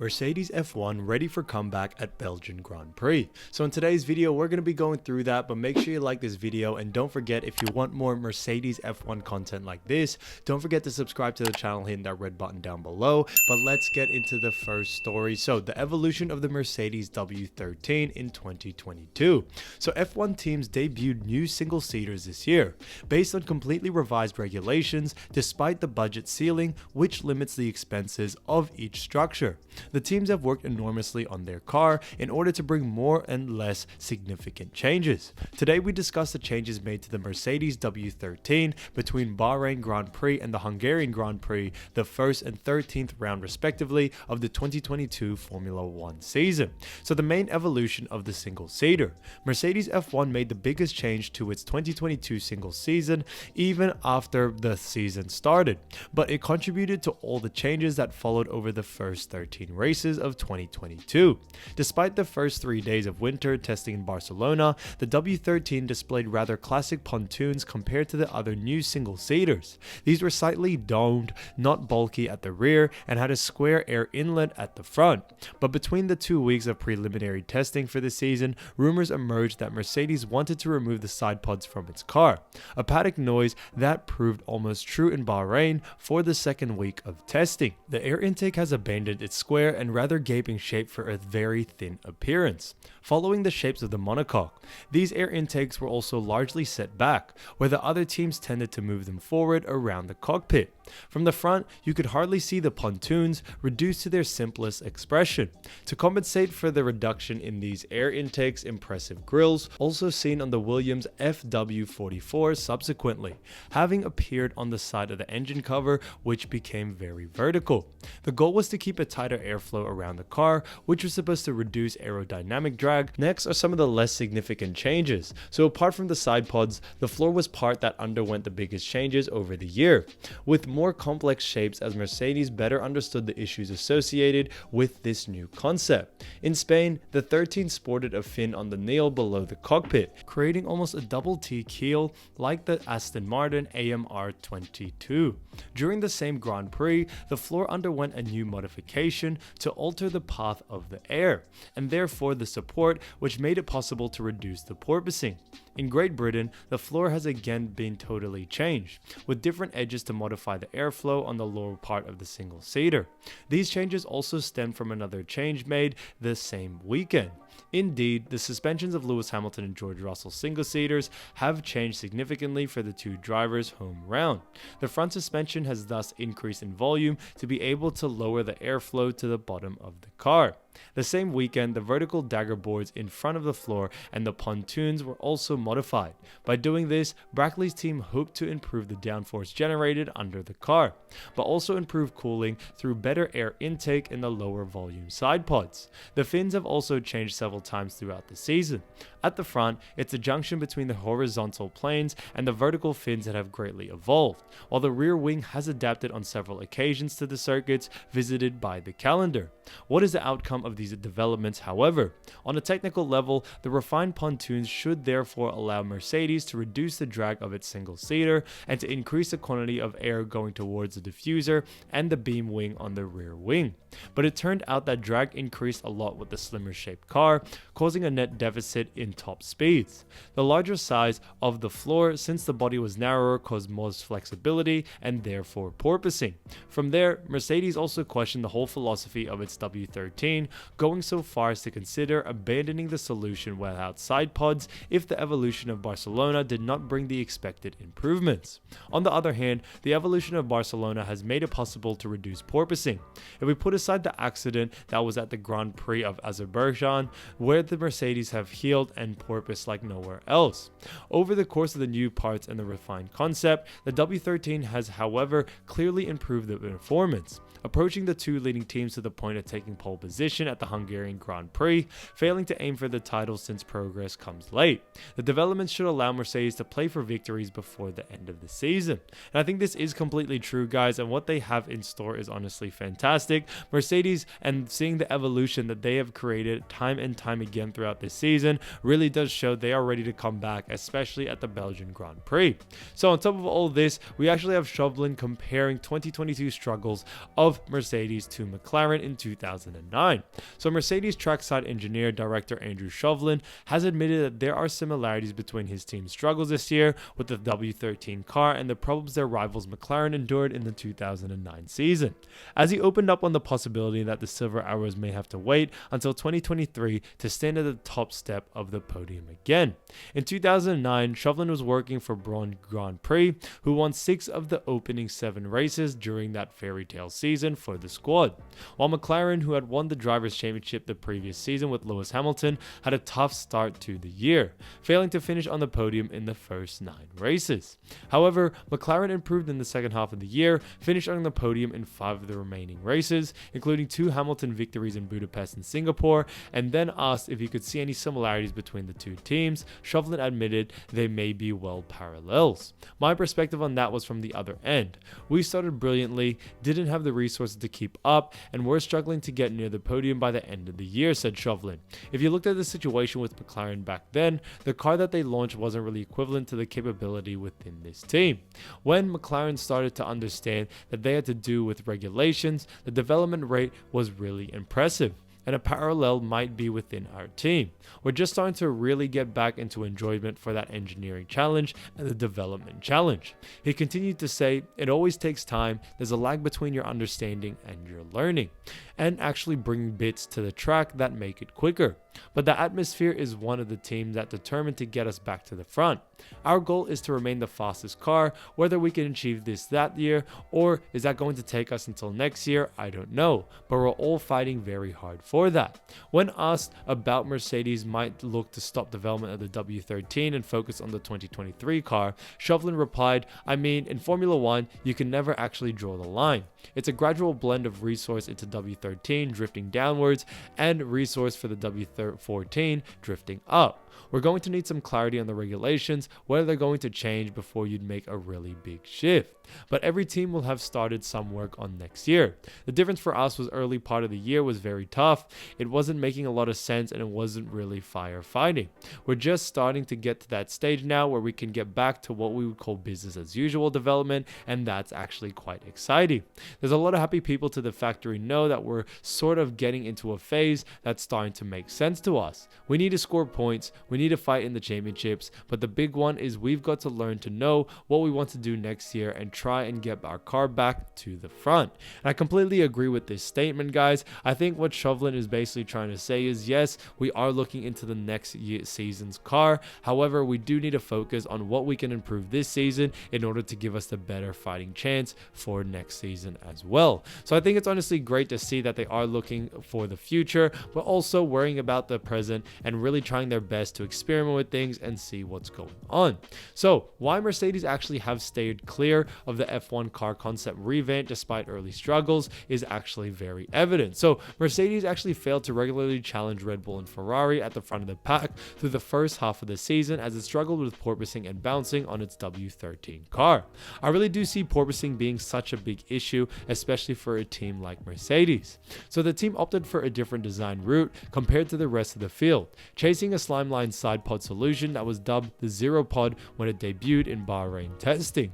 Mercedes F1 ready for comeback at Belgian Grand Prix. So in today's video, we're going to be going through that, but make sure you like this video and don't forget, if you want more Mercedes F1 content like this, don't forget to subscribe to the channel, hitting that red button down below. But let's get into the first story. So the evolution of the Mercedes W13 in 2022. So F1 teams debuted new single-seaters this year, based on completely revised regulations, despite the budget ceiling, which limits the expenses of each structure. The teams have worked enormously on their car in order to bring more and less significant changes. Today we discuss the changes made to the Mercedes W13 between Bahrain Grand Prix and the Hungarian Grand Prix, the 1st and 13th round respectively of the 2022 Formula 1 season. So the main evolution of the single-seater. Mercedes F1 made the biggest change to its 2022 single season even after the season started, but it contributed to all the changes that followed over the first 13 races of 2022. Despite the first 3 days of winter testing in Barcelona, the W13 displayed rather classic pontoons compared to the other new single-seaters. These were slightly domed, not bulky at the rear, and had a square air inlet at the front. But between the 2 weeks of preliminary testing for the season, rumors emerged that Mercedes wanted to remove the side pods from its car, a paddock noise that proved almost true in Bahrain for the second week of testing. The air intake has abandoned its square and rather gaping shape for a very thin appearance, following the shapes of the monocoque. These air intakes were also largely set back, where the other teams tended to move them forward around the cockpit. From the front, you could hardly see the pontoons, reduced to their simplest expression. To compensate for the reduction in these air intakes, impressive grills, also seen on the Williams FW44 subsequently, having appeared on the side of the engine cover, which became very vertical. The goal was to keep a tighter airflow around the car, which was supposed to reduce aerodynamic drag. Next are some of the less significant changes. So apart from the side pods, the floor was part that underwent the biggest changes over the year, with more complex shapes as Mercedes better understood the issues associated with this new concept. In Spain, the 13 sported a fin on the neill below the cockpit, creating almost a double T keel like the Aston Martin AMR 22. During the same Grand Prix, the floor underwent a new modification to alter the path of the air, and therefore the support, which made it possible to reduce the porpoising. In Great Britain, the floor has again been totally changed, with different edges to modify the airflow on the lower part of the single-seater. These changes also stem from another change made the same weekend. Indeed, the suspensions of Lewis Hamilton and George Russell single-seaters have changed significantly for the two drivers home round. The front suspension has thus increased in volume to be able to lower the airflow to the bottom of the car. The same weekend, the vertical dagger boards in front of the floor and the pontoons were also modified. By doing this, Brackley's team hoped to improve the downforce generated under the car, but also improve cooling through better air intake in the lower volume side pods. The fins have also changed several times throughout the season. At the front, it's the junction between the horizontal planes and the vertical fins that have greatly evolved, while the rear wing has adapted on several occasions to the circuits visited by the calendar. What is the outcome of these developments, however? On a technical level, the refined pontoons should therefore allow Mercedes to reduce the drag of its single-seater and to increase the quantity of air going towards the diffuser and the beam wing on the rear wing. But it turned out that drag increased a lot with the slimmer shaped car, causing a net deficit in top speeds. The larger size of the floor, since the body was narrower, caused more flexibility and therefore porpoising. From there, Mercedes also questioned the whole philosophy of its W13, going so far as to consider abandoning the solution without side pods if the evolution of Barcelona did not bring the expected improvements. On the other hand, the evolution of Barcelona has made it possible to reduce porpoising. If we put aside the accident that was at the Grand Prix of Azerbaijan, where the Mercedes have healed and porpoised like nowhere else. Over the course of the new parts and the refined concept, the W13 has, however, clearly improved the performance, approaching the two leading teams to the point of taking pole position at the Hungarian Grand Prix, failing to aim for the title since progress comes late. The developments should allow Mercedes to play for victories before the end of the season. And I think this is completely true, guys, and what they have in store is honestly fantastic. Mercedes, and seeing the evolution that they have created time and time again throughout this season, really does show they are ready to come back, especially at the Belgian Grand Prix. So on top of all this, we actually have Chauvelin comparing 2022 struggles of of Mercedes to McLaren in 2009. So Mercedes trackside engineer director Andrew Chauvelin has admitted that there are similarities between his team's struggles this year with the W13 car and the problems their rivals McLaren endured in the 2009 season, as he opened up on the possibility that the Silver Arrows may have to wait until 2023 to stand at the top step of the podium again. In 2009, Chauvelin was working for Braun Grand Prix, who won 6 of the opening 7 races during that fairy tale season for the squad, while McLaren, who had won the Drivers' Championship the previous season with Lewis Hamilton, had a tough start to the year, failing to finish on the podium in the first 9 races. However, McLaren improved in the second half of the year, finished on the podium in 5 of the remaining races, including 2 Hamilton victories in Budapest and Singapore, and then asked if he could see any similarities between the two teams. Chauvelin admitted they may be well parallels. My perspective on that was from the other end. We started brilliantly, didn't have the resources to keep up, and were struggling to get near the podium by the end of the year, said Chauvelin. If you looked at the situation with McLaren back then, the car that they launched wasn't really equivalent to the capability within this team. When McLaren started to understand that they had to do with regulations, the development rate was really impressive, and a parallel might be within our team. We're just starting to really get back into enjoyment for that engineering challenge and the development challenge. He continued to say, it always takes time, there's a lag between your understanding and your learning, and actually bringing bits to the track that make it quicker. But the atmosphere is one of the teams that determined to get us back to the front. Our goal is to remain the fastest car. Whether we can achieve this that year, or is that going to take us until next year, I don't know, but we're all fighting very hard for that. When asked about Mercedes might look to stop development of the W13 and focus on the 2023 car, Chauvelin replied, I mean, in Formula 1, you can never actually draw the line. It's a gradual blend of resource into W13 drifting downwards and resource for the W14 drifting up. We're going to need some clarity on the regulations, whether they're going to change before you'd make a really big shift. But every team will have started some work on next year. The difference for us was early part of the year was very tough. It wasn't making a lot of sense and it wasn't really firefighting. We're just starting to get to that stage now where we can get back to what we would call business as usual development, and that's actually quite exciting. There's a lot of happy people to the factory know that we're sort of getting into a phase that's starting to make sense to us. We need to score points, we need to fight in the championships, but the big one is we've got to learn to know what we want to do next year and try and get our car back to the front. And I completely agree with this statement, guys. I think what Chauvelin is basically trying to say is, yes, we are looking into the next season's car. However, we do need to focus on what we can improve this season in order to give us the better fighting chance for next season as well. So I think it's honestly great to see that they are looking for the future, but also worrying about the present and really trying their best to experiment with things and see what's going on. So why Mercedes actually have stayed clear of the F1 car concept revamp despite early struggles is actually very evident. So Mercedes actually failed to regularly challenge Red Bull and Ferrari at the front of the pack through the first half of the season, as it struggled with porpoising and bouncing on its W13 car. I really do see porpoising being such a big issue, especially for a team like Mercedes. So the team opted for a different design route compared to the rest of the field, chasing a slimeline side pod solution that was dubbed the Zero Pod when it debuted in Bahrain testing.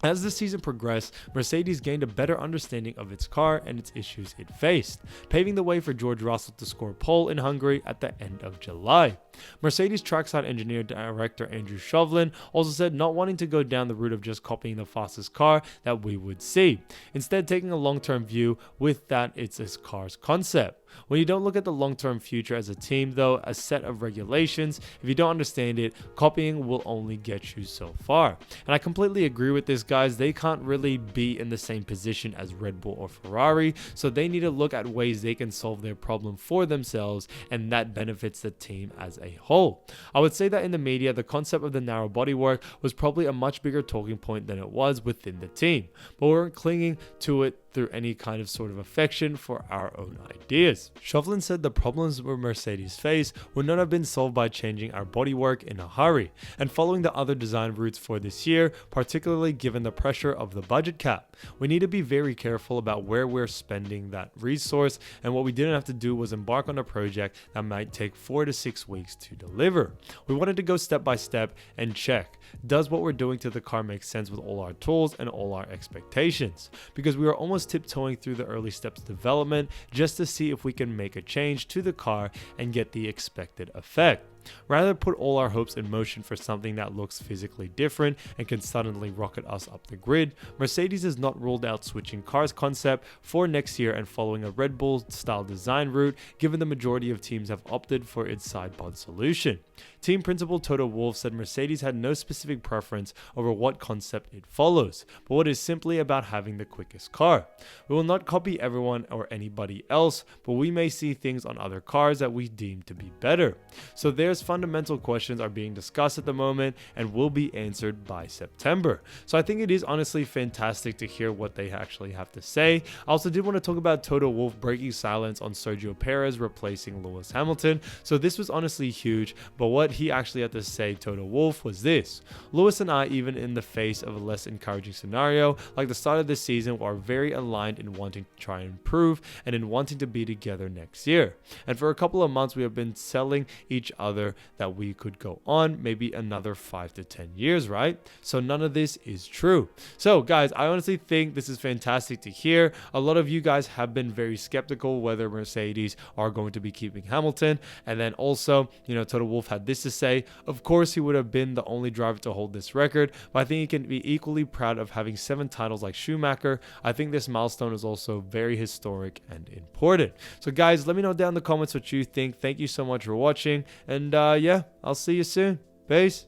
As the season progressed, Mercedes gained a better understanding of its car and its issues it faced, paving the way for George Russell to score pole in Hungary at the end of July. Mercedes trackside engineer director Andrew Chauvelin also said not wanting to go down the route of just copying the fastest car that we would see, instead taking a long-term view with that it's a car's concept. When you don't look at the long-term future as a team, though, a set of regulations, if you don't understand it, copying will only get you so far. And I completely agree with this, guys. They can't really be in the same position as Red Bull or Ferrari, so they need to look at ways they can solve their problem for themselves, and that benefits the team as a whole. I would say that in the media, the concept of the narrow bodywork was probably a much bigger talking point than it was within the team, but we weren't clinging to it through any kind of sort of affection for our own ideas. Chauvelin said the problems where Mercedes face would not have been solved by changing our bodywork in a hurry and following the other design routes for this year, particularly given the pressure of the budget cap. We need to be very careful about where we're spending that resource, and what we didn't have to do was embark on a project that might take 4 to 6 weeks to deliver. We wanted to go step by step and check, does what we're doing to the car make sense with all our tools and all our expectations? Because we are almost just tiptoeing through the early steps of development just to see if we can make a change to the car and get the expected effect. Rather put all our hopes in motion for something that looks physically different and can suddenly rocket us up the grid, Mercedes has not ruled out switching cars concept for next year and following a Red Bull style design route, given the majority of teams have opted for its side pod solution. Team principal Toto Wolff said Mercedes had no specific preference over what concept it follows, but what is simply about having the quickest car. We will not copy everyone or anybody else, but we may see things on other cars that we deem to be better. So there's fundamental questions are being discussed at the moment and will be answered by September. So I think it is honestly fantastic to hear what they actually have to say. I also did want to talk about Toto Wolff breaking silence on Sergio Perez replacing Lewis Hamilton. So this was honestly huge, but what he actually had to say, Toto Wolff, was this: Lewis and I, even in the face of a less encouraging scenario like the start of this season, are very aligned in wanting to try and improve and in wanting to be together next year. And for a couple of months we have been telling each other that we could go on maybe another 5 to 10 years, right? So none of this is true. So guys, I honestly think this is fantastic to hear. A lot of you guys have been very skeptical whether Mercedes are going to be keeping Hamilton, and then also, Toto Wolff had this to say: of course he would have been the only driver to hold this record, but I think he can be equally proud of having 7 titles like Schumacher. I think this milestone is also very historic and important. So guys, let me know down in the comments what you think. Thank you so much for watching, and yeah, I'll see you soon. Peace.